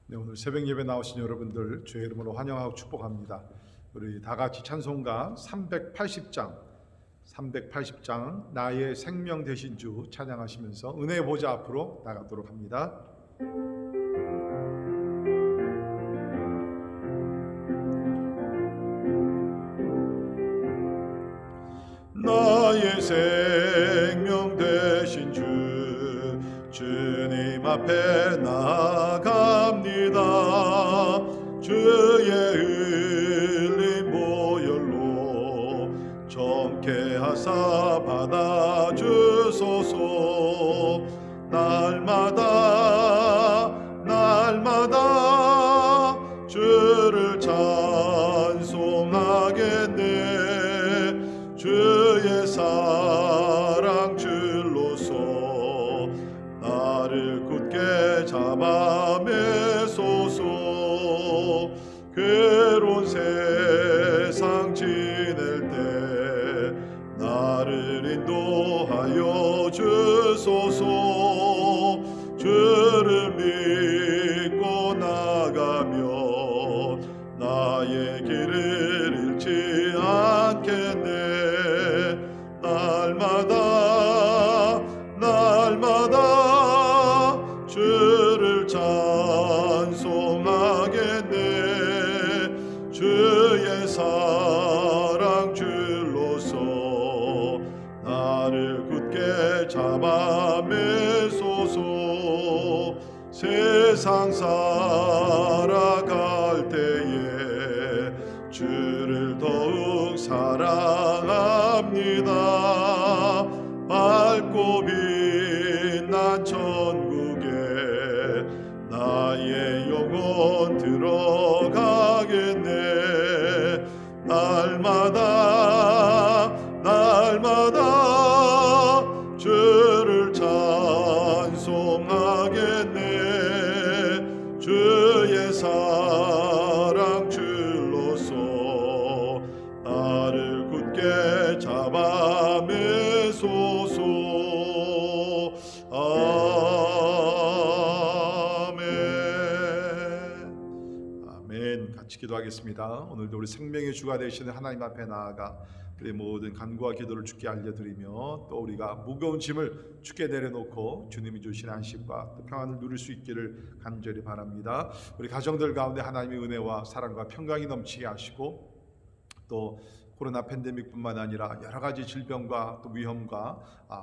네, 오늘 새벽 예배 나오신 여러분들 주의 이름으로 환영하고 축복합니다. 우리 다 같이 찬송가 380장 나의 생명 되신 주 찬양하시면서 은혜의 보좌 앞으로 나가도록 합니다. 나의 생명 되신 주 주님 앞에 나아갑니다. 주의 흘린 보혈로 정케 하사 받아주소서. 날마다 주를 찬송하겠네. 주의 사랑 줄로서 나를 굳게 잡아 매소서. 괴로운 세상 지낼 때 나를 인도하여 주소서. 주를 믿고 나가며 나의 길을 잃지 않겠네. 날마다 주를 찬송하겠네. 주의 사랑 줄로서 나를 굳게 잡아 매소서. 세상 살아갈 때에 주를 더욱 사랑합니다. 밝고 빛난 천국에 나의 영혼 들어가겠네. 날마다 주를 찬송하겠네. 주의 사랑 줄로서 나를 굳게 잡아 매소서. 아멘. 같이 기도하겠습니다. 오늘도 우리 생명의 주가 되시는 하나님 앞에 나아가 우리 모든 간구와 기도를 주께 알려드리며 또 우리가 무거운 짐을 주께 내려놓고 주님이 주신 안식과 또 평안을 누릴 수 있기를 간절히 바랍니다. 우리 가정들 가운데 하나님의 은혜와 사랑과 평강이 넘치게 하시고 또 코로나 팬데믹뿐만 아니라 여러 가지 질병과 또 위험과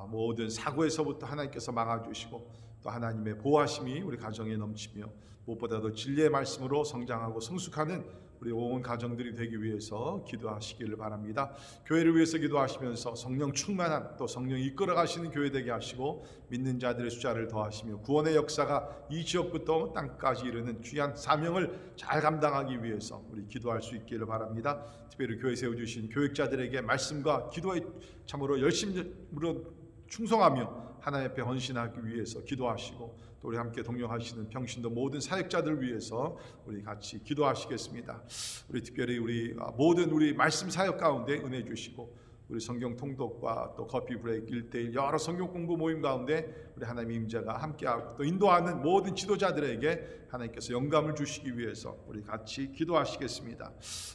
모든 사고에서부터 하나님께서 막아주시고 또 하나님의 보호하심이 우리 가정에 넘치며 무엇보다도 진리의 말씀으로 성장하고 성숙하는 우리 온 가정들이 되기 위해서 기도하시기를 바랍니다. 교회를 위해서 기도하시면서 성령 충만한 또 성령 이끌어 가시는 교회 되게 하시고 믿는 자들의 숫자를 더하시며 구원의 역사가 이 지역부터 땅까지 이르는 귀한 사명을 잘 감당하기 위해서 우리 기도할 수 있기를 바랍니다. 특별히 교회 세워주신 교육자들에게 말씀과 기도에 참으로 열심으로 충성하며 하나님 앞에 헌신하기 위해서 기도하시고 또 우리 함께 동역하시는 평신도 모든 사역자들 위해서 우리 같이 기도하시겠습니다. 우리 특별히 우리 모든 우리 말씀 사역 가운데 은혜 주시고 우리 성경 통독과 또 커피 브레이크 1:1 여러 성경 공부 모임 가운데 우리 하나님의 임재가 함께하고 또 인도하는 모든 지도자들에게 하나님께서 영감을 주시기 위해서 우리 같이 기도하시겠습니다.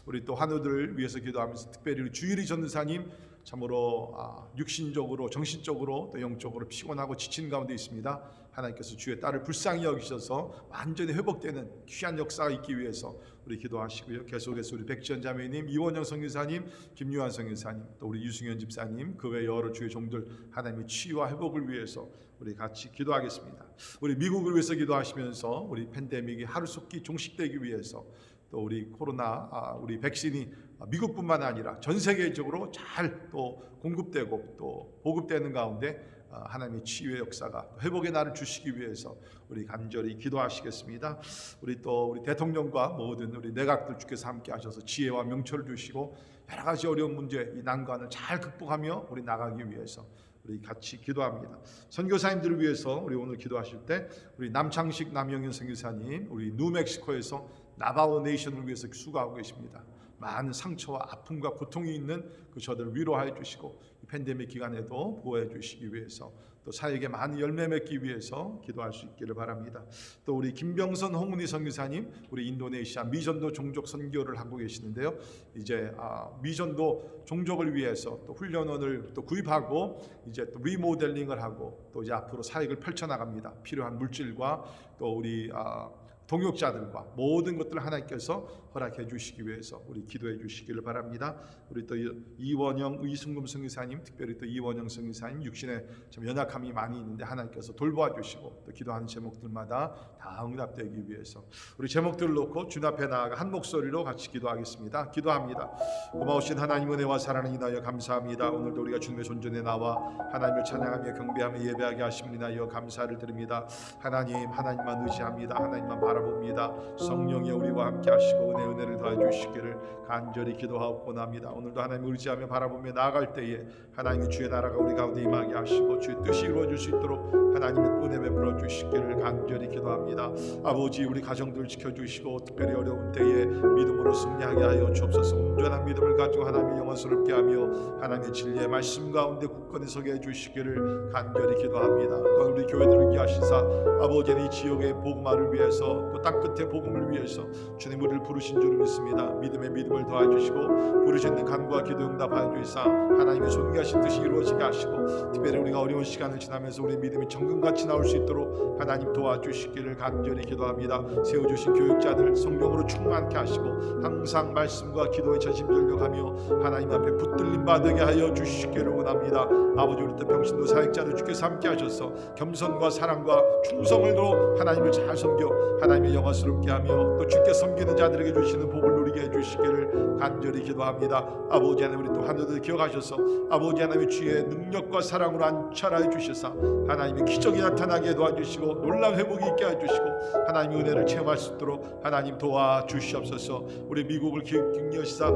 우리 또 환우들을 위해서 기도하면서 특별히 우리 주일이 전도사님 참으로 육신적으로 정신적으로 또 영적으로 피곤하고 지친 가운데 있습니다. 하나님께서 주의 딸을 불쌍히 여기셔서 완전히 회복되는 귀한 역사가 있기 위해서 우리 기도하시고요. 계속해서 우리 백지연 자매님, 이원영 선교사님, 김유한 선교사님, 또 우리 유승현 집사님, 그 외 여러 주의 종들 하나님의 치유와 회복을 위해서 우리 같이 기도하겠습니다. 우리 미국을 위해서 기도하시면서 우리 팬데믹이 하루속히 종식되기 위해서 또 우리 코로나 우리 백신이 미국뿐만 아니라 전 세계적으로 잘 또 공급되고 또 보급되는 가운데 하나님의 치유의 역사가 회복의 날을 주시기 위해서 우리 간절히 기도하시겠습니다. 우리 또 우리 대통령과 모든 우리 내각들 주께서 함께 하셔서 지혜와 명철을 주시고 여러 가지 어려운 문제 이 난관을 잘 극복하며 우리 나가기 위해서 우리 같이 기도합니다. 선교사님들을 위해서 우리 오늘 기도하실 때 우리 남창식 남영현 선교사님 우리 뉴멕시코에서 나바오 네이션을 위해서 수고하고 계십니다. 많은 상처와 아픔과 고통이 있는 그 저들을 위로하여 주시고 이 팬데믹 기간에도 보호해 주시기 위해서 또 사역에 많은 열매 맺기 위해서 기도할 수 있기를 바랍니다. 또 우리 김병선 홍은희 선교사님, 우리 인도네시아 미전도 종족 선교를 하고 계시는데요. 이제 미전도 종족을 위해서 또 훈련원을 또 구입하고 이제 또 리모델링을 하고 또 이제 앞으로 사역을 펼쳐 나갑니다. 필요한 물질과 또 우리 동역자들과 모든 것들을 하나님께서 허락해 주시기 위해서 우리 기도해 주시기를 바랍니다. 우리 또 이원영 의승금 선교사님, 특별히 또 이원영 선교사님 육신에 좀 연약함이 많이 있는데 하나님께서 돌보아 주시고 또 기도하는 제목들마다 다 응답되기 위해서 우리 제목들을 놓고 주님 앞에 나아가 한 목소리로 같이 기도하겠습니다. 기도합니다. 고마우신 하나님 은혜와 사랑을 인하여 감사합니다. 오늘도 우리가 주님의 존전에 나와 하나님을 찬양하며 경배하며 예배하게 하심을 인하여 감사를 드립니다. 하나님만 의지합니다. 하나님만 바라봅니다. 성령이 우리와 함께 하시고 은혜를 더해 주시기를 간절히 기도하옵고나합니다. 오늘도 하나님을 의지하며 바라보며 나아갈 때에 하나님의 주의 나라가 우리 가운데 임하게 하시고 주의 뜻이 이루어질 수 있도록 하나님의 은혜 베풀어 주시기를 간절히 기도합니다. 아버지, 우리 가정들 지켜주시고 특별히 어려운 때에 믿음으로 승리하게 하여 주옵소서. 온전한 믿음을 가지고 하나님의 영광스럽게 하며 하나님의 진리의 말씀 가운데 굳건히 서게 해주시기를 간절히 기도합니다. 또한 우리 교회들을 위하시사 아버지는 이 지역의 복음화를 위해서 또 땅끝의 복음을 위해서 주님 우리를 부르신 줄 믿습니다. 믿음에 믿음을 더해주시고 부르시는 간구와 기도 응답하여 주시사 하나님의 존귀하신 뜻이 이루어지게 하시고 특별히 우리가 어려운 시간을 지나면서 우리 믿음이 정금같이 나올 수 있도록 하나님 도와주시기를 간절히 기도합니다. 세워주신 교육자들 성령으로 충만케 하시고 항상 말씀과 기도에 전심전력하며 하나님 앞에 붙들림 받게 하여 주시기를 원합니다. 아버지, 우리 또 평신도 사역자들 주께서 함께 하셔서 겸손과 사랑과 충성을 로 하나님을 잘 섬겨 하나님의 영광스럽게 하며 또 주께 섬기는 자들에게 주시는 복을 누리게 해주시기를 간절히 기도합니다. 아버지 하나님, 우리 또 하늘들 기억하셔서 아버지 하나님의 주의 능력과 사랑으로 안찰하여 주셔서 하나님의 기적이 나타나게 도와주시고 놀라운 회복이 있게 해주시고 하나님의 은혜를 체험할 수 있도록 하나님 도와주시옵소서. 우리 미국을 격려시사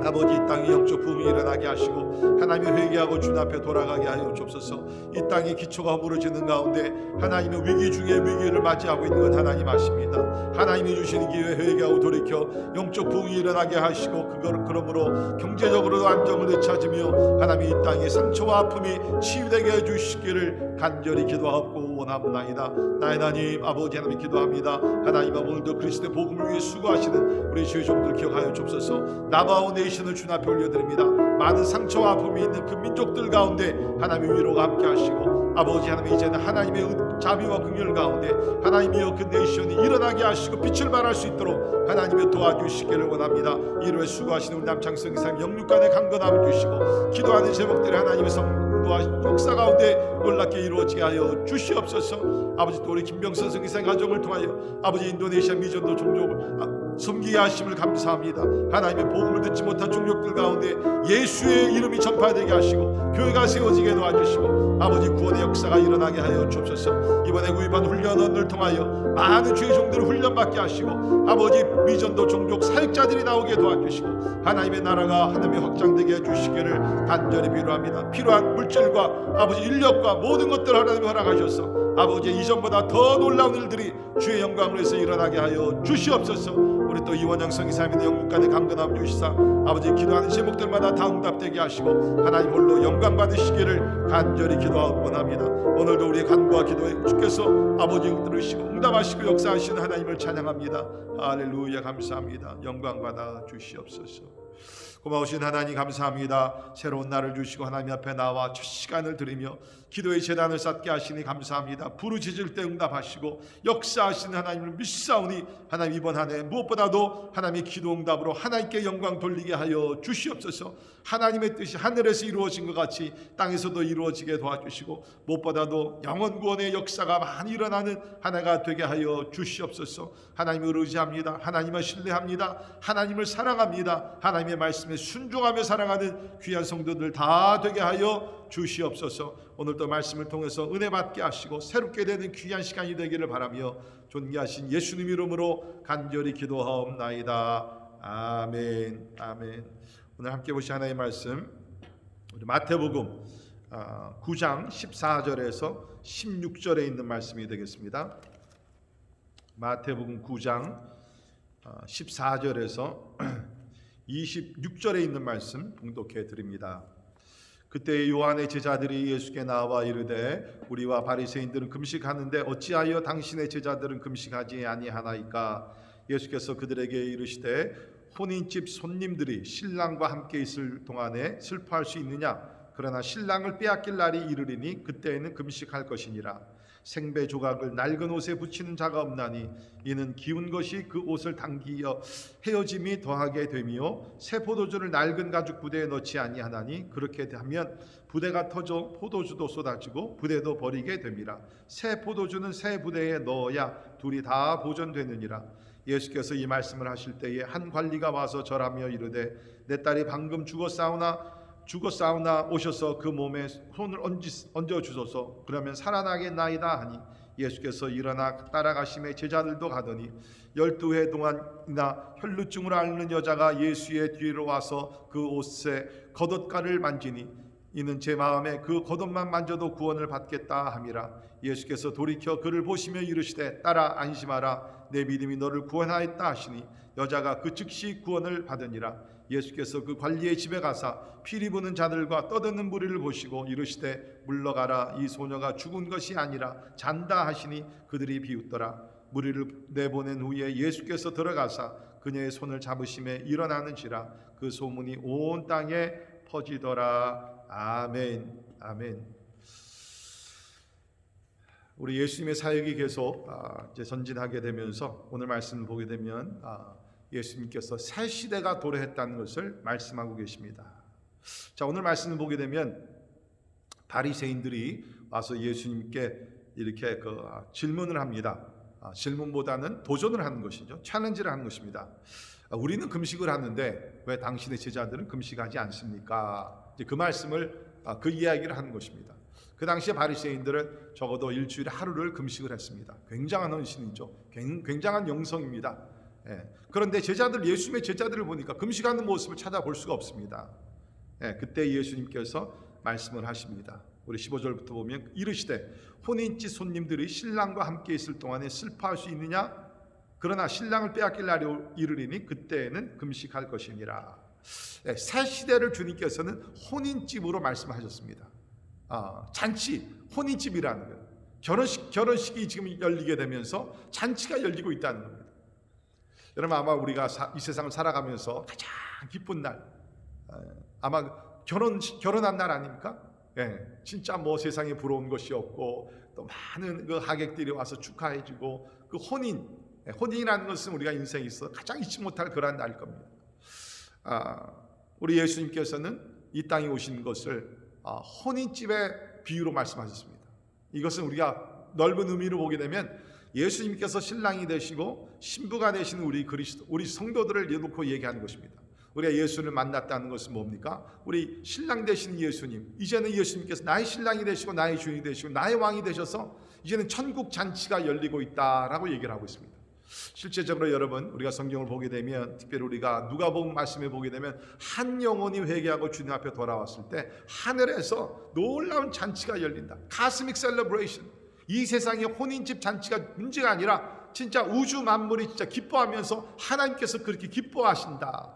아버지, 이 땅에 영적 부흥이 일어나게 하시고 하나님의 회개하고 주님 앞에 돌아가게 하여 주옵소서. 이 땅의 기초가 허물어지는 가운데 하나님의 위기 중에 위기를 맞이하고 있는 건 하나님 아십니다. 하나님이 주시는 기회에 회개하고 돌이켜 영적 부흥이 일어나게 하시고 그러므로 경제적으로도 안정을 되찾으며 하나님이 이 땅의 상처와 아픔이 치유되게 해주시기를 간절히 기도하고 원합나이다. 나의 하나님 아버지 하나님 기도합니다. 하나님 오늘도 그리스도의 복음을 위해 수고하시는 우리 주의 종들 기억하여 주옵소서. 남아온 네이션을 주님 앞에 올려드립니다. 많은 상처와 아픔이 있는 그 민족들 가운데 하나님의 위로가 함께 하시고 아버지 하나님 이제는 하나님의 자비와 긍휼 가운데 하나님이여 그 네이션이 일어나게 하시고 빛을 발할 수 있도록 하나님의 도와주시기를 원합니다. 이로에 수고하시는 우리 남창성 이사님 영육간의 강건함을 주시고 기도하는 제목들이 하나님의 성도와 역사 가운데 놀랍게 이루어지게 하여 주시옵소서. 아버지, 또 우리 김병선 성기사의 가정을 통하여 아버지 인도네시아 미전도 종족을 섬기게 하심을 감사합니다. 하나님의 복음을 듣지 못한 종족들 가운데 예수의 이름이 전파되게 하시고 교회가 세워지게 도와주시고 아버지 구원의 역사가 일어나게 하여 주옵소서. 이번에 구입한 훈련원을 통하여 많은 주의 종들을 훈련받게 하시고 아버지 미전도 종족 사역자들이 나오게 도와주시고 하나님의 나라가 하나님의 확장되게 해주시기를 간절히 비로합니다. 필요한 물질과 아버지 인력과 모든 것들을 하나님이 허락하셔서 아버지 이전보다 더 놀라운 일들이 주의 영광을 위해서 일어나게 하여 주시옵소서. 우리 또 이원영 성기사님의 영육간의 강건함 주시사 아버지 기도하는 제목들마다 다 응답되게 하시고 하나님 홀로 영광 받으시기를 간절히 기도하옵고합니다. 오늘도 우리의 간구와 기도에 주께서 아버지 들으시고 응답하시고 역사하시는 하나님을 찬양합니다. 할렐루야, 감사합니다. 영광 받아 주시옵소서. 고마우신 하나님 감사합니다. 새로운 날을 주시고 하나님 앞에 나와 첫 시간을 드리며 기도의 제단을 쌓게 하시니 감사합니다. 부르짖을 때 응답하시고 역사하시는 하나님을 믿사오니 하나님 이번 한 해 무엇보다도 하나님의 기도 응답으로 하나님께 영광 돌리게 하여 주시옵소서. 하나님의 뜻이 하늘에서 이루어진 것 같이 땅에서도 이루어지게 도와주시고 무엇보다도 영원 구원의 역사가 많이 일어나는 한 해가 되게 하여 주시옵소서. 하나님을 의지합니다. 하나님을 신뢰합니다. 하나님을 사랑합니다. 하나님의 말씀에 순종하며 살아가는 귀한 성도들 다 되게 하여 주시옵소서. 오늘도 말씀을 통해서 은혜 받게 하시고 새롭게 되는 귀한 시간이 되기를 바라며 존귀하신 예수님 이름으로 간절히 기도하옵나이다. 아멘. 아멘. 오늘 함께 보실 하나님의 말씀 우리 마태복음 9장 14절에서 16절에 있는 말씀이 되겠습니다. 마태복음 9장 14절에서 26절에 있는 말씀 봉독해 드립니다. 그때 요한의 제자들이 예수께 나와 이르되 우리와 바리새인들은 금식하는데 어찌하여 당신의 제자들은 금식하지 아니하나이까? 예수께서 그들에게 이르시되 혼인집 손님들이 신랑과 함께 있을 동안에 슬퍼할 수 있느냐? 그러나 신랑을 빼앗길 날이 이르리니 그때에는 금식할 것이니라. 생배 조각을 낡은 옷에 붙이는 자가 없나니 이는 기운 것이 그 옷을 당기어 헤어짐이 더하게 되며 새 포도주를 낡은 가죽 부대에 넣지 아니하나니 그렇게 하면 부대가 터져 포도주도 쏟아지고 부대도 버리게 됨이라. 새 포도주는 새 부대에 넣어야 둘이 다 보존되느니라. 예수께서 이 말씀을 하실 때에 한 관리가 와서 절하며 이르되 내 딸이 방금 죽었사오나 오셔서 그 몸에 손을 얹어 주소서. 그러면 살아나겠나이다 하니 예수께서 일어나 따라가심에 제자들도 가더니 12해 동안이나 혈루증을 앓는 여자가 예수의 뒤로 와서 그 옷에 겉옷가를 만지니 이는 제 마음에 그 겉옷만 만져도 구원을 받겠다 함이라. 예수께서 돌이켜 그를 보시며 이르시되 딸아 안심하라 내 믿음이 너를 구원하였다 하시니 여자가 그 즉시 구원을 받으니라. 예수께서 그 관리의 집에 가사 피리 부는 자들과 떠드는 무리를 보시고 이르시되 물러가라 이 소녀가 죽은 것이 아니라 잔다 하시니 그들이 비웃더라. 무리를 내보낸 후에 예수께서 들어가사 그녀의 손을 잡으심에 일어나는지라. 그 소문이 온 땅에 퍼지더라. 아멘. 아멘. 우리 예수님의 사역이 계속 이제 전진하게 되면서 오늘 말씀을 보게 되면 예수님께서 새 시대가 도래했다는 것을 말씀하고 계십니다. 자, 오늘 말씀을 보게 되면 바리새인들이 와서 예수님께 이렇게 질문을 합니다. 질문보다는 도전을 하는 것이죠. 챌린지를 하는 것입니다. 우리는 금식을 하는데 왜 당신의 제자들은 금식하지 않습니까? 이제 그 말씀을 그 이야기를 하는 것입니다. 그 당시에 바리새인들은 적어도 일주일에 하루를 금식을 했습니다. 굉장한 헌신이죠. 굉장한 영성입니다. 그런데 예수님의 제자들을 보니까 금식하는 모습을 찾아볼 수가 없습니다. 그때 예수님께서 말씀을 하십니다. 우리 15절부터 보면 이르시되 혼인집 손님들이 신랑과 함께 있을 동안에 슬퍼할 수 있느냐? 그러나 신랑을 빼앗길 날이 이르리니 그때에는 금식할 것이니라. 새 시대를 주님께서는 혼인집으로 말씀하셨습니다. 잔치, 혼인집이라는 거예요. 결혼식이 지금 열리게 되면서 잔치가 열리고 있다는 겁니다. 여러분 아마 우리가 이 세상을 살아가면서 가장 기쁜 날 아마 결혼한 날 아닙니까? 진짜 뭐 세상에 부러운 것이 없고 또 많은 그 하객들이 와서 축하해주고 그 혼인이라는 것은 우리가 인생에 있어 가장 잊지 못할 그러한 날일 겁니다. 우리 예수님께서는 이 땅에 오신 것을 혼인집의 비유로 말씀하셨습니다. 이것은 우리가 넓은 의미로 보게 되면 예수님께서 신랑이 되시고 신부가 되시는 우리 성도들을 놓고 얘기하는 것입니다. 우리가 예수를 만났다는 것은 뭡니까? 우리 신랑 되시는 예수님, 이제는 예수님께서 나의 신랑이 되시고 나의 주인이 되시고 나의 왕이 되셔서 이제는 천국 잔치가 열리고 있다라고 얘기를 하고 있습니다. 실제적으로 여러분 우리가 성경을 보게 되면 특별히 우리가 누가복음 말씀에 보게 되면 한 영혼이 회개하고 주님 앞에 돌아왔을 때 하늘에서 놀라운 잔치가 열린다. 카스믹 셀러브레이션. 이 세상의 혼인집 잔치가 문제가 아니라 진짜 우주 만물이 진짜 기뻐하면서 하나님께서 그렇게 기뻐하신다.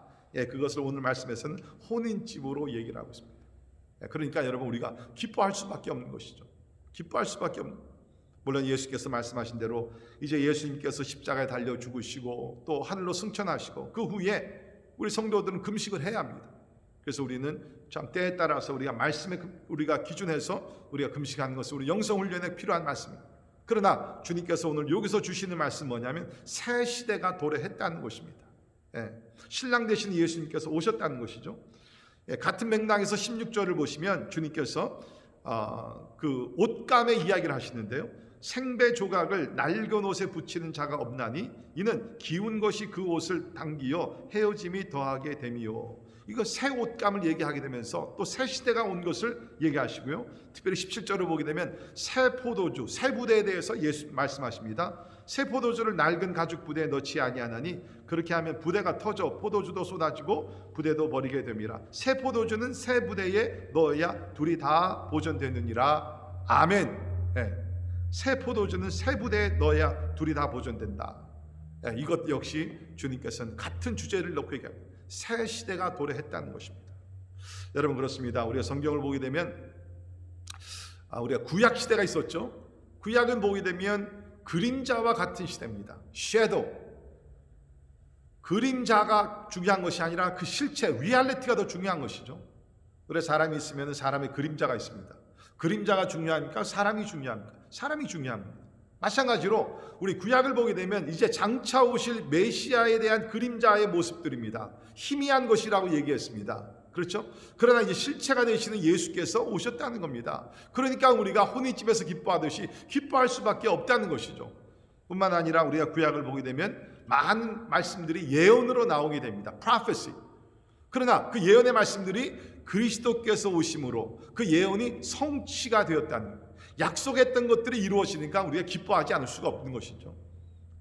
그것을 오늘 말씀에서는 혼인집으로 얘기를 하고 있습니다. 그러니까 여러분 우리가 기뻐할 수밖에 없는 것이죠. 기뻐할 수밖에 없는. 물론 예수께서 말씀하신 대로 이제 예수님께서 십자가에 달려 죽으시고 또 하늘로 승천하시고 그 후에 우리 성도들은 금식을 해야 합니다. 그래서 우리는 참 때에 따라서 우리가 말씀에 우리가 기준해서 우리가 금식하는 것은 우리 영성 훈련에 필요한 말씀입니다. 그러나 주님께서 오늘 여기서 주시는 말씀 뭐냐면 새 시대가 도래했다는 것입니다. 신랑 되신 예수님께서 오셨다는 것이죠. 같은 맥락에서 16절을 보시면 주님께서 그 옷감의 이야기를 하시는데요. 생배 조각을 낡은 옷에 붙이는 자가 없나니 이는 기운 것이 그 옷을 당기어 헤어짐이 더하게 됨이요. 이거 새 옷감을 얘기하게 되면서 또 새 시대가 온 것을 얘기하시고요. 특별히 17절을 보게 되면 새 포도주, 새 부대에 대해서 예수 말씀하십니다. 새 포도주를 낡은 가죽 부대에 넣지 아니하나니 그렇게 하면 부대가 터져 포도주도 쏟아지고 부대도 버리게 됨이라. 새 포도주는 새 부대에 넣어야 둘이 다 보존되느니라. 아멘. 새 포도주는 새 부대에 넣어야 둘이 다 보존된다. 이것 역시 주님께서는 같은 주제를 놓고 얘기합니다. 새 시대가 도래했다는 것입니다. 여러분 그렇습니다. 우리가 성경을 보게 되면 우리가 구약 시대가 있었죠. 구약은 보게 되면 그림자와 같은 시대입니다. 섀도우. 그림자가 중요한 것이 아니라 그 실체, 리얼리티가 더 중요한 것이죠. 그래서 사람이 있으면 사람의 그림자가 있습니다. 그림자가 중요합니까? 사람이 중요합니까? 사람이 중요합니다. 마찬가지로 우리 구약을 보게 되면 이제 장차 오실 메시아에 대한 그림자의 모습들입니다. 희미한 것이라고 얘기했습니다. 그렇죠? 그러나 이제 실체가 되시는 예수께서 오셨다는 겁니다. 그러니까 우리가 혼인집에서 기뻐하듯이 기뻐할 수밖에 없다는 것이죠. 뿐만 아니라 우리가 구약을 보게 되면 많은 말씀들이 예언으로 나오게 됩니다. prophecy. 그러나 그 예언의 말씀들이 그리스도께서 오심으로 그 예언이 성취가 되었다는 거예요. 약속했던 것들이 이루어지니까 우리가 기뻐하지 않을 수가 없는 것이죠.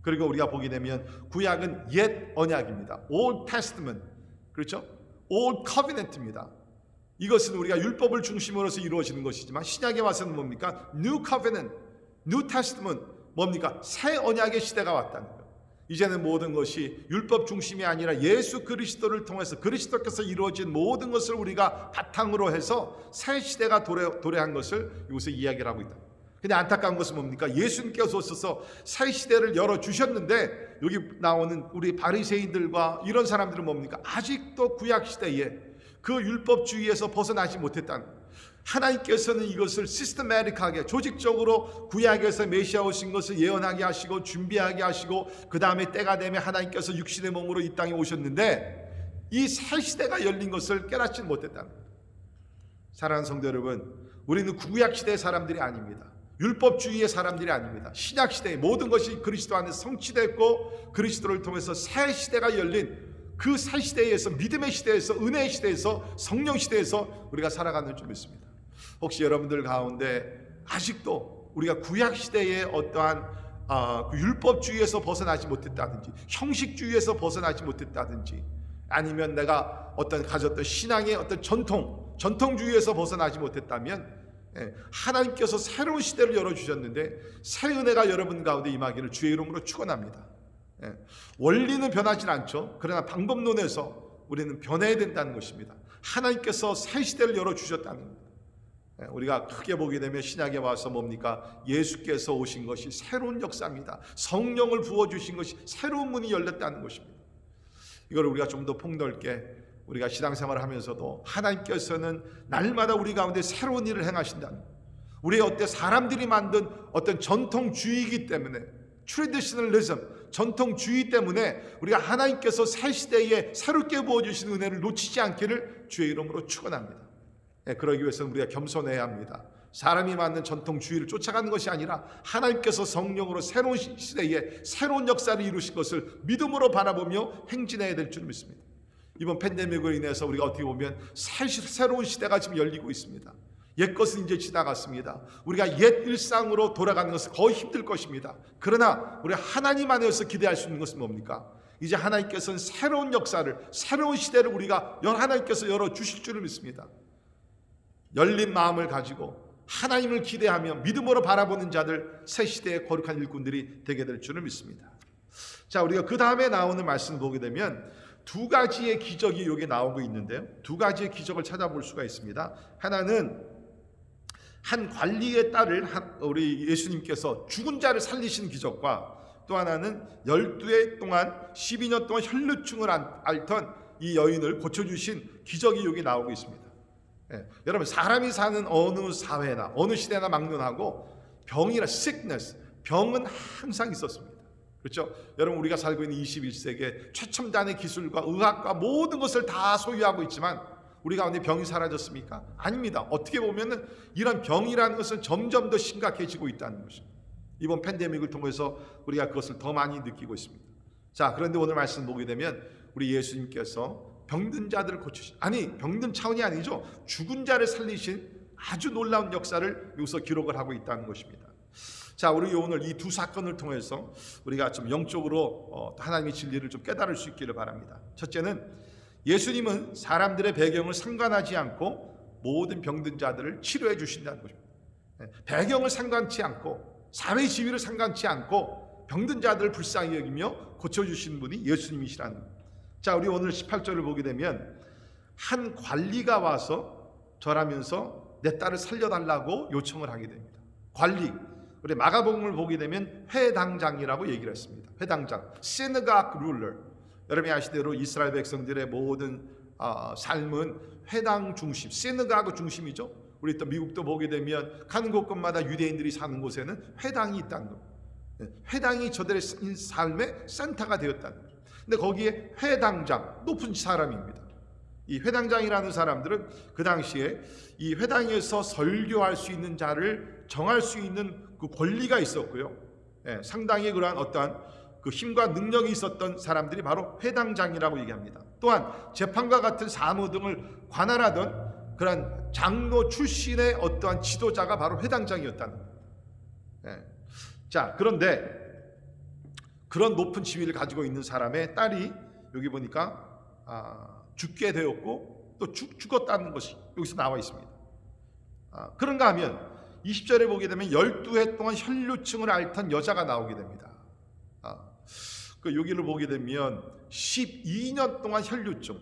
그리고 우리가 보게 되면 구약은 옛 언약입니다. Old Testament. 그렇죠? Old Covenant입니다. 이것은 우리가 율법을 중심으로서 이루어지는 것이지만 신약에 와서는 뭡니까? New Covenant, New Testament. 뭡니까? 새 언약의 시대가 왔다는 거예요. 이제는 모든 것이 율법 중심이 아니라 예수 그리스도를 통해서 그리스도께서 이루어진 모든 것을 우리가 바탕으로 해서 새 시대가 도래한 것을 이곳에 이야기를 하고 있다. 근데 안타까운 것은 뭡니까? 예수님께서 오셔서 새 시대를 열어주셨는데 여기 나오는 우리 바리새인들과 이런 사람들은 뭡니까? 아직도 구약 시대에 그 율법주의에서 벗어나지 못했다는 거예요. 하나님께서는 이것을 시스테매틱하게 조직적으로 구약에서 메시아 오신 것을 예언하게 하시고 준비하게 하시고 그 다음에 때가 되면 하나님께서 육신의 몸으로 이 땅에 오셨는데 이 새 시대가 열린 것을 깨닫지 못했다는 거예요. 사랑하는 성도 여러분, 우리는 구약 시대의 사람들이 아닙니다. 율법주의의 사람들이 아닙니다. 신약 시대의 모든 것이 그리스도 안에서 성취됐고 그리스도를 통해서 새 시대가 열린 그 새 시대에서 믿음의 시대에서 은혜의 시대에서 성령 시대에서 우리가 살아가는 줄 믿습니다. 혹시 여러분들 가운데 아직도 우리가 구약 시대의 어떠한 그 율법주의에서 벗어나지 못했다든지 형식주의에서 벗어나지 못했다든지 아니면 내가 가졌던 신앙의 어떤 전통주의에서 벗어나지 못했다면 하나님께서 새로운 시대를 열어주셨는데 새 은혜가 여러분 가운데 임하기를 주의 이름으로 축원합니다. 원리는 변하진 않죠. 그러나 방법론에서 우리는 변해야 된다는 것입니다. 하나님께서 새 시대를 열어주셨다는 겁니다. 우리가 크게 보게 되면 신약에 와서 뭡니까? 예수께서 오신 것이 새로운 역사입니다. 성령을 부어주신 것이 새로운 문이 열렸다는 것입니다. 이걸 우리가 좀 더 폭넓게 우리가 신앙생활을 하면서도 하나님께서는 날마다 우리 가운데 새로운 일을 행하신다는 거예요. 우리의 사람들이 만든 어떤 전통주의이기 때문에 트래디셔널리즘, 전통주의 때문에 우리가 하나님께서 새 시대에 새롭게 부어주신 은혜를 놓치지 않기를 주의 이름으로 축원합니다. 그러기 위해서는 우리가 겸손해야 합니다. 사람이 만든 전통주의를 쫓아가는 것이 아니라 하나님께서 성령으로 새로운 시대에 새로운 역사를 이루실 것을 믿음으로 바라보며 행진해야 될 줄 믿습니다. 이번 팬데믹으로 인해서 우리가 어떻게 보면 새로운 시대가 지금 열리고 있습니다. 옛것은 이제 지나갔습니다. 우리가 옛 일상으로 돌아가는 것은 거의 힘들 것입니다. 그러나 우리 하나님 안에서 기대할 수 있는 것은 뭡니까? 이제 하나님께서는 새로운 역사를, 새로운 시대를 우리가 하나님께서 열어주실 줄을 믿습니다. 열린 마음을 가지고 하나님을 기대하며 믿음으로 바라보는 자들, 새 시대의 거룩한 일꾼들이 되게 될 줄을 믿습니다. 자, 우리가 그 다음에 나오는 말씀을 보게 되면 두 가지의 기적이 여기 나오고 있는데요. 두 가지의 기적을 찾아볼 수가 있습니다. 하나는 한 관리의 딸을 우리 예수님께서 죽은 자를 살리신 기적과 또 하나는 12해 동안 12년 동안 혈루증을 앓던 이 여인을 고쳐주신 기적이 여기 나오고 있습니다. 여러분, 사람이 사는 어느 사회나 어느 시대나 막론하고 병이나 sickness, 병은 항상 있었습니다. 그렇죠? 여러분, 우리가 살고 있는 21세기에 최첨단의 기술과 의학과 모든 것을 다 소유하고 있지만 우리 가운데 병이 사라졌습니까? 아닙니다. 어떻게 보면은 이런 병이라는 것은 점점 더 심각해지고 있다는 것입니다. 이번 팬데믹을 통해서 우리가 그것을 더 많이 느끼고 있습니다. 자, 그런데 오늘 말씀 보게 되면 우리 예수님께서 병든 자들을 고치신, 병든 차원이 아니죠. 죽은 자를 살리신 아주 놀라운 역사를 여기서 기록을 하고 있다는 것입니다. 자, 우리 오늘 이 두 사건을 통해서 우리가 좀 영적으로 하나님의 진리를 좀 깨달을 수 있기를 바랍니다. 첫째는 예수님은 사람들의 배경을 상관하지 않고 모든 병든 자들을 치료해 주신다는 것입니다. 배경을 상관치 않고 사회 지위를 상관치 않고 병든 자들을 불쌍히 여기며 고쳐주신 분이 예수님이시라는 겁니다. 자, 우리 오늘 18절을 보게 되면 한 관리가 와서 절하면서 내 딸을 살려달라고 요청을 하게 됩니다. 관리. 우리 마가복음을 보게 되면 회당장이라고 얘기를 했습니다. 회당장, synagogue ruler. 여러분이 아시대로 이스라엘 백성들의 모든 삶은 회당 중심, synagogue 중심이죠. 우리 또 미국도 보게 되면 가는 곳곳마다 유대인들이 사는 곳에는 회당이 있다는 겁니다. 회당이 저들의 삶의 센터가 되었다는 거죠. 근데 거기에 회당장, 높은 사람입니다. 이 회당장이라는 사람들은 그 당시에 이 회당에서 설교할 수 있는 자를 정할 수 있는 그 권리가 있었고요. 상당히 그러한 어떠한 그 힘과 능력이 있었던 사람들이 바로 회당장이라고 얘기합니다. 또한 재판과 같은 사무 등을 관할하던 그런 장로 출신의 어떠한 지도자가 바로 회당장이었다는 거예요. 자, 그런데 그런 높은 지위를 가지고 있는 사람의 딸이 여기 보니까 죽게 되었고 또 죽었다는 것이 여기서 나와 있습니다. 그런가 하면 20절에 보게 되면 12해 동안 혈류증을 앓던 여자가 나오게 됩니다. 그 여기를 보게 되면 12년 동안 혈류증.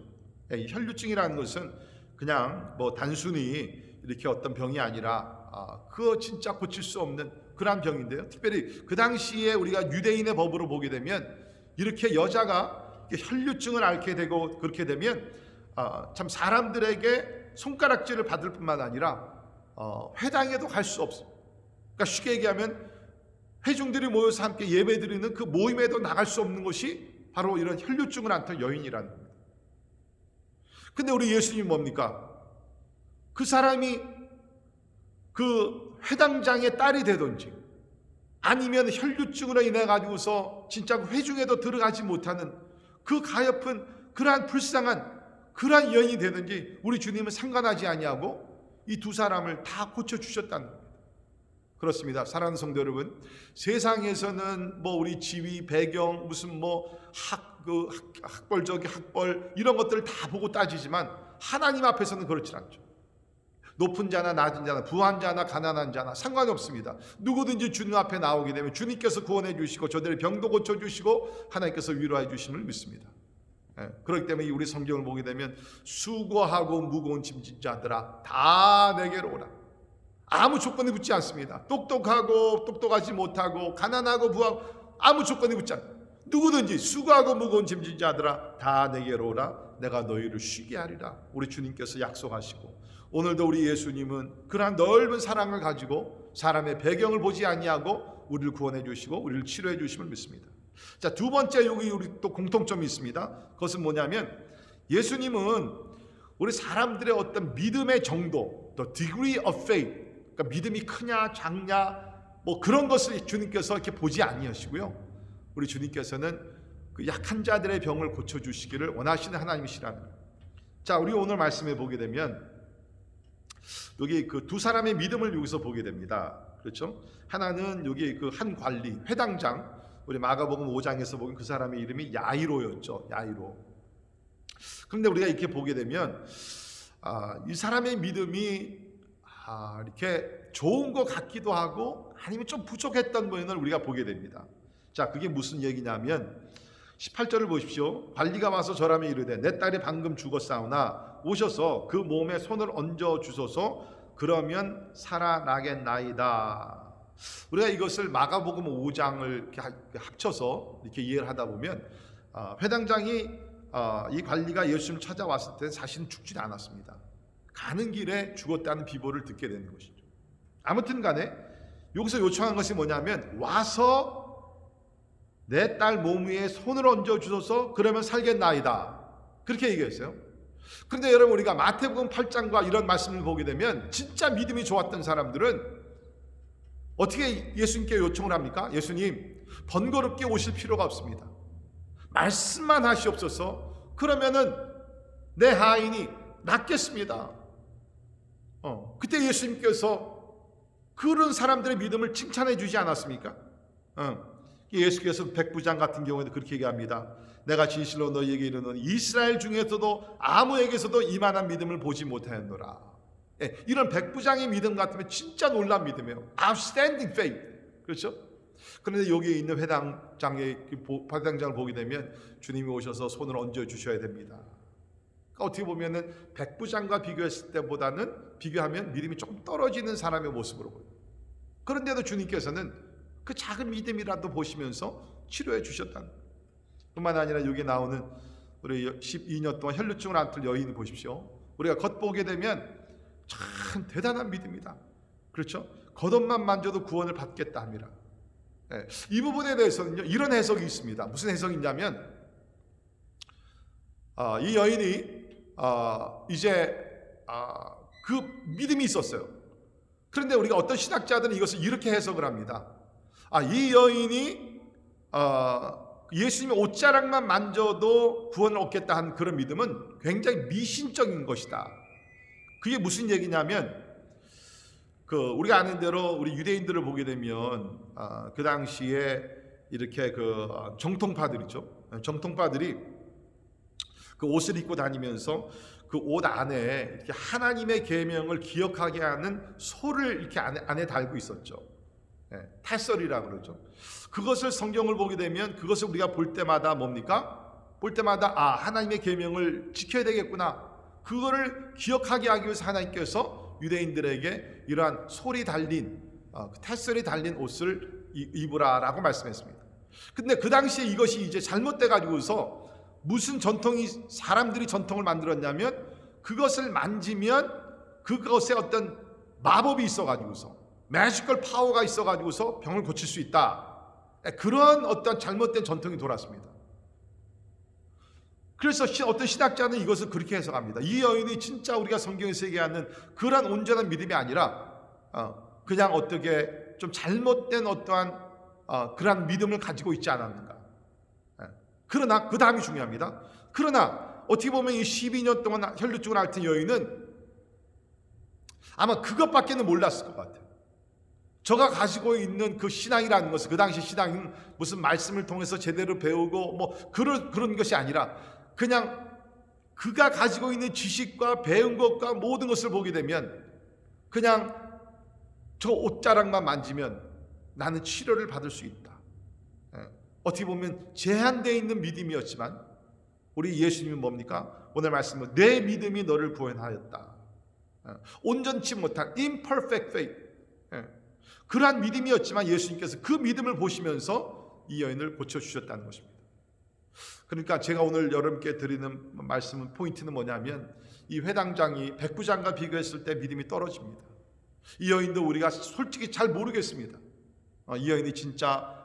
혈류증이라는 것은 그냥 뭐 단순히 이렇게 어떤 병이 아니라 그거 진짜 고칠 수 없는 그런 병인데요. 특별히 그 당시에 우리가 유대인의 법으로 보게 되면 이렇게 여자가 혈류증을 앓게 되고 그렇게 되면 참 사람들에게 손가락질을 받을 뿐만 아니라 회당에도 갈 수 없어요. 그러니까 쉽게 얘기하면 회중들이 모여서 함께 예배드리는 그 모임에도 나갈 수 없는 것이 바로 이런 혈류증을 앓던 여인이라는 겁니다. 근데 우리 예수님 뭡니까? 그 사람이 그 회당장의 딸이 되든지 아니면 혈류증으로 인해 가지고서 진짜 회중에도 들어가지 못하는 그 가엾은 그러한 불쌍한 그러한 여인이 되든지 우리 주님은 상관하지 아니하고 이 두 사람을 다 고쳐주셨다는 겁니다. 그렇습니다. 사랑하는 성도 여러분, 세상에서는 뭐 우리 지위, 배경, 무슨 뭐 학벌적인 학벌 이런 것들을 다 보고 따지지만 하나님 앞에서는 그렇지 않죠. 높은 자나 낮은 자나 부한 자나 가난한 자나 상관이 없습니다. 누구든지 주님 앞에 나오게 되면 주님께서 구원해 주시고 저들의 병도 고쳐주시고 하나님께서 위로해 주심을 믿습니다. 그렇기 때문에 우리 성경을 보게 되면 수고하고 무거운 짐진 자들아 다 내게로 오라. 아무 조건이 붙지 않습니다. 똑똑하고 똑똑하지 못하고 가난하고 부하고 아무 조건이 붙지 않습니다. 누구든지 수고하고 무거운 짐진 자들아 다 내게로 오라. 내가 너희를 쉬게 하리라. 우리 주님께서 약속하시고 오늘도 우리 예수님은 그러한 넓은 사랑을 가지고 사람의 배경을 보지 아니하고 우리를 구원해 주시고 우리를 치료해 주심을 믿습니다. 자, 두 번째 여기 우리 또 공통점이 있습니다. 그것은 뭐냐면 예수님은 우리 사람들의 어떤 믿음의 정도, the degree of faith, 그러니까 믿음이 크냐 작냐 뭐 그런 것을 주님께서 이렇게 보지 아니하시고요. 우리 주님께서는 그 약한 자들의 병을 고쳐 주시기를 원하시는 하나님이시라는 거예요. 자, 우리 오늘 말씀에 보게 되면 여기 그 두 사람의 믿음을 여기서 보게 됩니다. 그렇죠? 하나는 여기 그 한 관리, 회당장, 우리 마가복음 5장에서 보면 그 사람의 이름이 야이로였죠. 야이로. 그런데 우리가 이렇게 보게 되면 이 사람의 믿음이 이렇게 좋은 것 같기도 하고 아니면 좀 부족했던 면을 우리가 보게 됩니다. 자, 그게 무슨 얘기냐면 18절을 보십시오. 관리가 와서 절하며 이르되 내 딸이 방금 죽었사오나 오셔서 그 몸에 손을 얹어 주소서 그러면 살아나겠나이다. 우리가 이것을 마가복음 5장을 이렇게 합쳐서 이렇게 이해를 하다 보면 회당장이 이 관리가 예수님을 찾아왔을 때 자신은 죽지 않았습니다. 가는 길에 죽었다는 비보를 듣게 되는 것이죠. 아무튼 간에 여기서 요청한 것이 뭐냐면 와서 내 딸 몸 위에 손을 얹어 주소서 그러면 살겠나이다. 그렇게 얘기했어요. 그런데 여러분 우리가 마태복음 8장과 이런 말씀을 보게 되면 진짜 믿음이 좋았던 사람들은 어떻게 예수님께 요청을 합니까? 예수님 번거롭게 오실 필요가 없습니다. 말씀만 하시옵소서. 그러면은 내 하인이 낫겠습니다. 그때 예수님께서 그런 사람들의 믿음을 칭찬해 주지 않았습니까? 예수께서 백부장 같은 경우에도 그렇게 얘기합니다. 내가 진실로 너희에게 이르노니 이스라엘 중에서도 아무에게서도 이만한 믿음을 보지 못하였노라. 이런 백부장의 믿음 같으면 진짜 놀란 믿음이에요. Outstanding faith. 그렇죠? 그런데 여기에 있는 회당장을 보게 되면 주님이 오셔서 손을 얹어 주셔야 됩니다. 그러니까 어떻게 보면은 백부장과 비교하면 믿음이 조금 떨어지는 사람의 모습으로 보여요. 그런데도 주님께서는 그 작은 믿음이라도 보시면서 치료해 주셨다는 거예요. 뿐만 아니라 여기 나오는 우리 12년 동안 혈루증을 앓던 여인을 보십시오. 우리가 겉보게 되면 참 대단한 믿음이다. 그렇죠? 겉옷만 만져도 구원을 받겠다 함이라. 네. 이 부분에 대해서는요, 이런 해석이 있습니다. 무슨 해석이 있냐면, 이 여인이 이제 그 믿음이 있었어요. 그런데 우리가 어떤 신학자들은 이것을 이렇게 해석을 합니다. 이 여인이 예수님의 옷자락만 만져도 구원을 얻겠다 한 그런 믿음은 굉장히 미신적인 것이다. 그게 무슨 얘기냐면, 우리가 아는 대로 우리 유대인들을 보게 되면 그 당시에 이렇게 정통파들이죠. 정통파들이 그 옷을 입고 다니면서 그 옷 안에 이렇게 하나님의 계명을 기억하게 하는 소를 이렇게 안에 달고 있었죠. 탈설이라고 그러죠. 그것을 성경을 보게 되면 그것을 우리가 볼 때마다 뭡니까? 볼 때마다 하나님의 계명을 지켜야 되겠구나. 그거를 기억하게 하기 위해서 하나님께서 유대인들에게 이러한 솔이 달린 탈설이 달린 옷을 입으라라고 말씀했습니다. 근데 그 당시에 이것이 이제 잘못돼 가지고서 무슨 사람들이 전통을 만들었냐면, 그것을 만지면 그것에 어떤 마법이 있어 가지고서, 매지컬 파워가 있어 가지고서 병을 고칠 수 있다. 그런 어떤 잘못된 전통이 돌았습니다. 그래서 어떤 신학자는 이것을 그렇게 해석합니다. 이 여인이 진짜 우리가 성경에서 얘기하는 그런 온전한 믿음이 아니라 그냥 어떻게 좀 잘못된 어떠한 그런 믿음을 가지고 있지 않았는가. 그러나 그 다음이 중요합니다. 그러나 어떻게 보면 이 12년 동안 혈루증을 앓던 여인은 아마 그것밖에는 몰랐을 것 같아요. 저가 가지고 있는 그 신앙이라는 것은, 그 당시 신앙은 무슨 말씀을 통해서 제대로 배우고 뭐 그런 것이 아니라 그냥 그가 가지고 있는 지식과 배운 것과 모든 것을 보게 되면 그냥 저 옷자락만 만지면 나는 치료를 받을 수 있다. 어떻게 보면 제한되어 있는 믿음이었지만 우리 예수님은 뭡니까? 오늘 말씀은 내 믿음이 너를 구원하였다. 온전치 못한 imperfect faith, 그러한 믿음이었지만 예수님께서 그 믿음을 보시면서 이 여인을 고쳐주셨다는 것입니다. 그러니까 제가 오늘 여러분께 드리는 말씀은, 포인트는 뭐냐면, 이 회당장이 백부장과 비교했을 때 믿음이 떨어집니다. 이 여인도 우리가 솔직히 잘 모르겠습니다. 이 여인이 진짜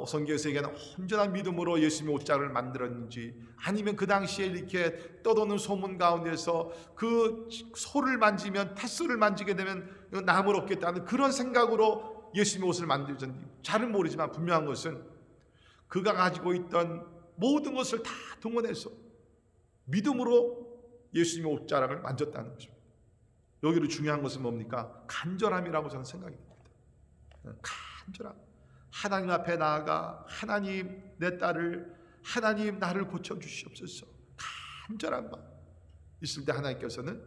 성경에서 얘기하는 온전한 믿음으로 예수님의 옷자락을 만들었는지, 아니면 그 당시에 이렇게 떠도는 소문 가운데서 그 소를 만지면, 탓소를 만지게 되면 남을 얻겠다는 그런 생각으로 예수님의 옷을 만들었는지 잘은 모르지만 분명한 것은 그가 가지고 있던 모든 것을 다 동원해서 믿음으로 예수님의 옷자락을 만졌다는 것입니다. 여기로 중요한 것은 뭡니까? 간절함이라고 저는 생각이 듭니다. 간절함. 하나님 앞에 나아가, 하나님 내 딸을, 하나님 나를 고쳐주시옵소서, 간절한 마음 있을 때 하나님께서는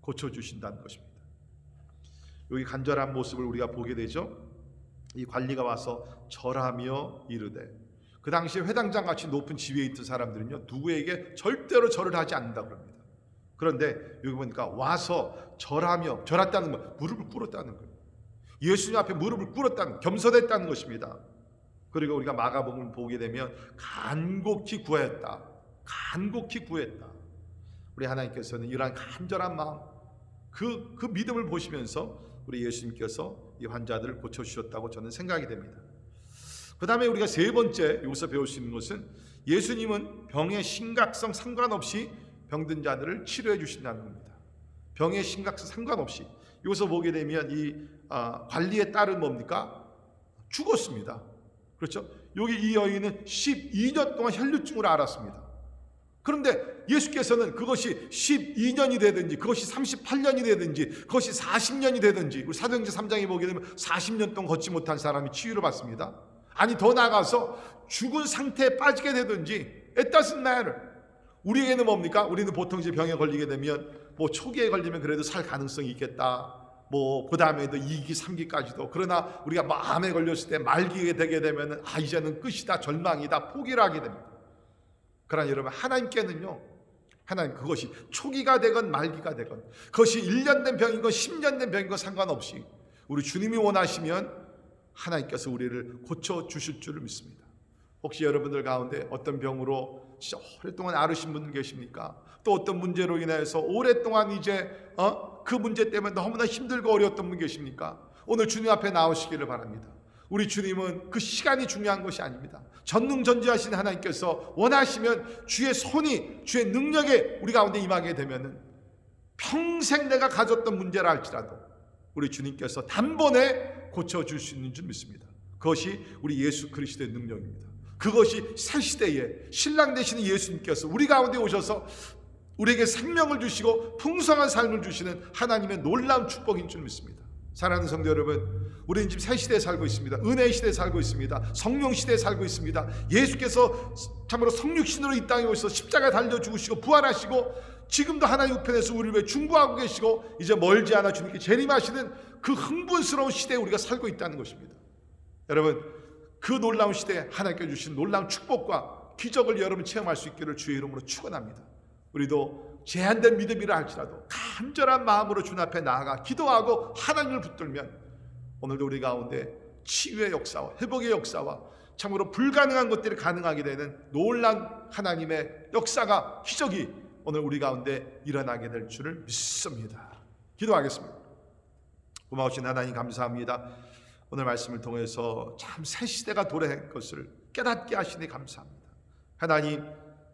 고쳐주신다는 것입니다. 여기 간절한 모습을 우리가 보게 되죠. 이 관리가 와서 절하며 이르되, 그 당시에 회당장 같이 높은 지위에 있던 사람들은요, 누구에게 절대로 절을 하지 않는다고 합니다. 그런데 여기 보니까 와서 절하며, 절했다는 건 무릎을 꿇었다는 거예요. 예수님 앞에 무릎을 꿇었다는, 겸손했다는 것입니다. 그리고 우리가 마가복음을 보게 되면 간곡히 구했다. 간곡히 구했다. 우리 하나님께서는 이러한 간절한 마음, 그 믿음을 보시면서 우리 예수님께서 이 환자들을 고쳐주셨다고 저는 생각이 됩니다. 그 다음에 우리가 세 번째 여기서 배울 수 있는 것은, 예수님은 병의 심각성 상관없이 병든 자들을 치료해 주신다는 겁니다. 병의 심각성 상관없이. 여기서 보게 되면 이 관리의 딸은 뭡니까? 죽었습니다. 그렇죠? 여기 이 여인은 12년 동안 혈루증으로 앓았습니다. 그런데 예수께서는 그것이 12년이 되든지, 그것이 38년이 되든지, 그것이 40년이 되든지, 우리 사도행전 3장에 보게 되면 40년 동안 걷지 못한 사람이 치유를 받습니다. 아니 더 나아가서 죽은 상태에 빠지게 되든지, it doesn't matter. 우리에게는 뭡니까? 우리는 보통 이제 병에 걸리게 되면 뭐 초기에 걸리면 그래도 살 가능성이 있겠다. 뭐 그 다음에도 2기, 3기까지도. 그러나 우리가 암에 걸렸을 때 말기에 되게 되면은 이제는 끝이다, 절망이다, 포기를 하게 됩니다. 그러나 여러분, 하나님께는요, 하나님, 그것이 초기가 되건 말기가 되건, 그것이 1년 된 병이건 10년 된 병이건 상관없이 우리 주님이 원하시면 하나님께서 우리를 고쳐주실 줄을 믿습니다. 혹시 여러분들 가운데 어떤 병으로 진짜 오랫동안 앓으신 분들 계십니까? 또 어떤 문제로 인해서 오랫동안 이제 그 문제 때문에 너무나 힘들고 어려웠던 분 계십니까? 오늘 주님 앞에 나오시기를 바랍니다. 우리 주님은 그 시간이 중요한 것이 아닙니다. 전능전지하신 하나님께서 원하시면 주의 손이, 주의 능력에 우리 가운데 임하게 되면은 평생 내가 가졌던 문제라 할지라도 우리 주님께서 단번에 고쳐줄 수 있는 줄 믿습니다. 그것이 우리 예수 그리스도의 능력입니다. 그것이 새 시대에 신랑 되시는 예수님께서 우리 가운데 오셔서 우리에게 생명을 주시고 풍성한 삶을 주시는 하나님의 놀라운 축복인 줄 믿습니다. 사랑하는 성도 여러분, 우리는 지금 새 시대에 살고 있습니다. 은혜의 시대에 살고 있습니다. 성령 시대에 살고 있습니다. 예수께서 참으로 성육신으로 이 땅에 오셔서 십자가에 달려 죽으시고 부활하시고 지금도 하나님 우편에서 우리를 위해 중보하고 계시고 이제 멀지 않아 주님께 재림하시는 그 흥분스러운 시대에 우리가 살고 있다는 것입니다. 여러분, 그 놀라운 시대에 하나님께 주신 놀라운 축복과 기적을 여러분 체험할 수 있기를 주의 이름으로 축원합니다. 우리도 제한된 믿음이라 할지라도 간절한 마음으로 주님 앞에 나아가 기도하고 하나님을 붙들면 오늘도 우리 가운데 치유의 역사와 회복의 역사와 참으로 불가능한 것들이 가능하게 되는 놀라운 하나님의 역사가, 기적이 오늘 우리 가운데 일어나게 될 줄을 믿습니다. 기도하겠습니다. 고마우신 하나님 감사합니다. 오늘 말씀을 통해서 참 새 시대가 도래할 것을 깨닫게 하시니 감사합니다. 하나님,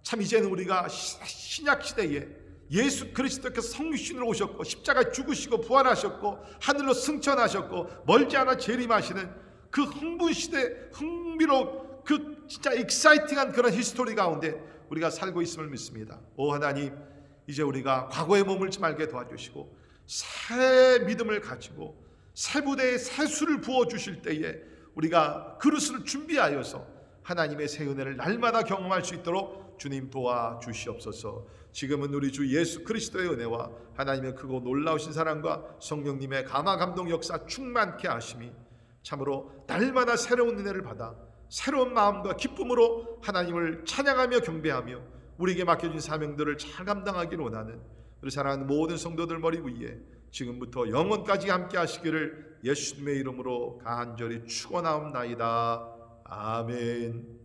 참 이제는 우리가 신약 시대에 예수 그리스도께서 성육신으로 오셨고 십자가에 죽으시고 부활하셨고 하늘로 승천하셨고 멀지 않아 재림하시는 그 흥분 시대, 흥미로운 그 진짜 익사이팅한 그런 히스토리 가운데 우리가 살고 있음을 믿습니다. 오 하나님, 이제 우리가 과거에 머물지 말게 도와주시고 새 믿음을 가지고 새 부대에 새 술을 부어주실 때에 우리가 그릇을 준비하여서 하나님의 새 은혜를 날마다 경험할 수 있도록 주님 도와주시옵소서. 지금은 우리 주 예수 그리스도의 은혜와 하나님의 크고 놀라우신 사랑과 성령님의 감화 감동 역사 충만케 하심이 참으로 날마다 새로운 은혜를 받아 새로운 마음과 기쁨으로 하나님을 찬양하며 경배하며 우리에게 맡겨진 사명들을 잘 감당하기를 원하는 우리 사랑하는 모든 성도들 머리 위에 지금부터 영원까지 함께 하시기를 예수님의 이름으로 간절히 축원하옵나이다. 아멘.